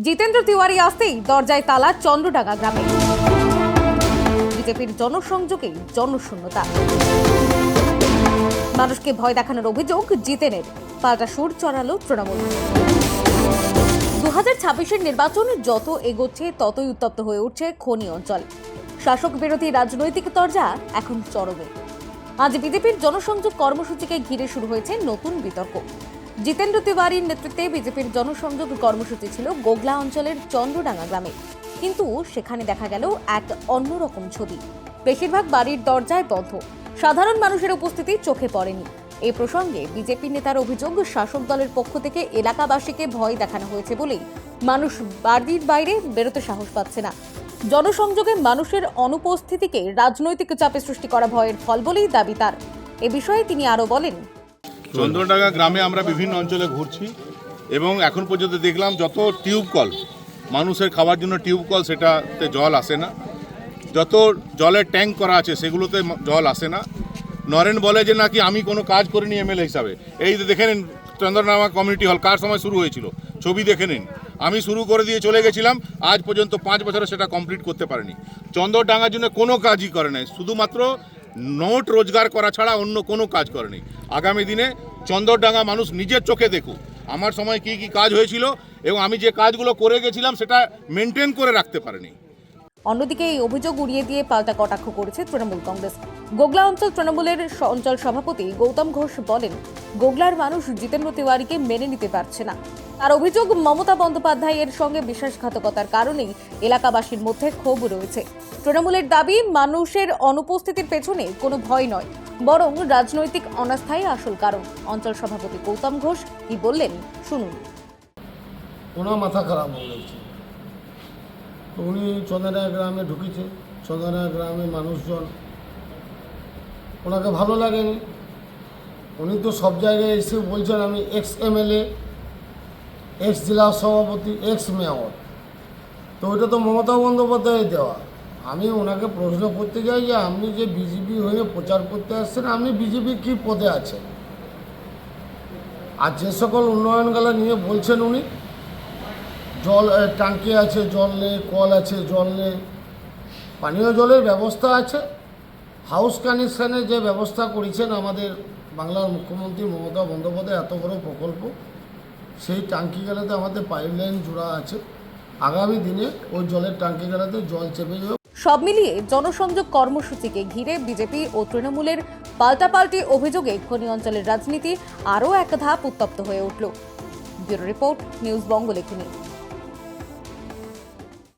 জিতেন্দ্র তিওয়ারি আসতেই দরজায় তালা চন্দ্রডাঙ্গা গ্রামে। বিজেপির জনসংযোগে জনশূন্যতা, মানুষকে ভয় দেখানোর অভিযোগ জিতেনের, পাল্টা সুর চড়ালো তৃণমূল। 2026-এর নির্বাচন যত এগোচ্ছে ততই উত্তপ্ত হয়ে উঠছে খনি অঞ্চল। শাসক বিরোধী রাজনৈতিক তরজা এখন চরমে। আজ বিজেপির জনসংযোগ কর্মসূচিকে ঘিরে শুরু হয়েছে নতুন বিতর্ক। জিতেন্দ্র তিওয়ারির নেতৃত্বে বিজেপির জনসংযোগ কর্মসূচি ছিল গোগলা অঞ্চলের চন্দ্রডাঙ্গা গ্রামে, কিন্তু সেখানে দেখা গেল এক অন্যরকম ছবি। বেশিরভাগ বাড়ির দরজায় বন্ধ, সাধারণ মানুষের উপস্থিতি চোখে পড়েনি। এই প্রসঙ্গে বিজেপি নেতার অভিযোগ, শাসক দলের পক্ষ থেকে এলাকাবাসীকে ভয় দেখানো হয়েছে বলেই মানুষ বাড়ির বাইরে বেরোতে সাহস পাচ্ছে না। জনসংযোগে মানুষের অনুপস্থিতিকে রাজনৈতিক চাপে সৃষ্টি করা ভয়ের ফল বলেই দাবি তার। এ বিষয়ে তিনি আরও বলেন, চন্দ্রডাঙ্গা গ্রামে আমরা বিভিন্ন অঞ্চলে ঘুরছি এবং এখন পর্যন্ত দেখলাম যত টিউব কল, মানুষের খাওয়ার জন্য টিউব কল, সেটাতে জল আসে না। যত জলের ট্যাঙ্ক করা আছে সেগুলোতে জল আসে না। নরেন বলে যে নাকি আমি কোনো কাজ করিনি এমএলএ হিসাবে। এই যে দেখে নিন চন্দ্রডাঙ্গা কমিউনিটি হল কার সময় শুরু হয়েছিল, ছবি দেখে নিন। আমি শুরু করে দিয়ে চলে গেছিলাম, আজ পর্যন্ত 5 বছরে সেটা কমপ্লিট করতে পারিনি। চন্দ্রডাঙ্গার জন্য কোনো কাজই করে নাই, শুধুমাত্র নোট রোজগার করা ছাড়া অন্য কোনো কাজ করেনি। আগামী দিনে চন্দ্রডাঙ্গা মানুষ নিজের চোখে দেখুক আমার সময় কি কি কাজ হয়েছিল এবং আমি যে কাজগুলো করে গেছিলাম সেটা মেনটেন করে রাখতে পারিনি। অন্যদিকে এই অভিযোগ উড়িয়ে দিয়ে পাল্টা কটাক্ষ করেছে তৃণমূল কংগ্রেস। গোগলা অঞ্চল তৃণমূলের অঞ্চল সভাপতি গৌতম ঘোষ বলেন, গোগলার মানুষ জিতেন্দ্র তিওয়ারিকে মেনে নিতে পারছে না। তার অভিযোগ, মমতা বন্দ্যোপাধ্যায়ের সঙ্গে বিশ্বাসঘাতকতার কারণেই এলাকাবাসীর মধ্যে ক্ষোভ রয়েছে। তৃণমূলের দাবি, মানুষের অনুপস্থিতির পেছনে কোনো ভয় নয়, বরং রাজনৈতিক অনাস্থাই আসল কারণ। অঞ্চল সভাপতি গৌতম ঘোষ কি বললেন শুনুন। ওনার মাথা খারাপ হয়ে গেছে, তো উনি চন্দ্রডাঙ্গা গ্রামে ঢুকেছে। চন্দ্রডাঙ্গা গ্রামের মানুষজন ওনাকে ভালো লাগেনি। উনি তো সব জায়গায় এসে বলছেন আমি এক্স এমএলএ, এক্স জেলা সভাপতি, এক্স মেয়র। তো ওইটা তো মমতা বন্দ্যোপাধ্যায় দেওয়া। আমি ওনাকে প্রশ্ন করতে চাই যে আপনি যে বিজেপি হয়ে প্রচার করতে আসছেন, আপনি বিজেপি কী পদে আছেন? আর যে সকল উন্নয়নগুলো নিয়ে বলছেন উনি, জল ট্যাঙ্কি আছে জল নেই, কল আছে জল নেই, পানীয় জলের ব্যবস্থা আছে, হাউস কানেকশানের যে ব্যবস্থা করেছেন আমাদের বাংলার মুখ্যমন্ত্রী মমতা বন্দ্যোপাধ্যায়, এত বড় প্রকল্প, সেই ট্যাঙ্কিগুলোতে আমাদের পাইপলাইন জোড়া আছে। আগামী দিনে ওই জলের ট্যাঙ্কিগুলোতে জল চেপে যাবে। সব মিলিয়ে জনসংযোগ কর্মসূচিকে ঘিরে বিজেপি ও তৃণমূলের পাল্টাপাল্টি অভিযোগে খনি অঞ্চলের রাজনীতি আরও এক ধাপ উত্তপ্ত হয়ে উঠল। ব্যুরো রিপোর্ট, নিউজ বঙ্গ লেখনী।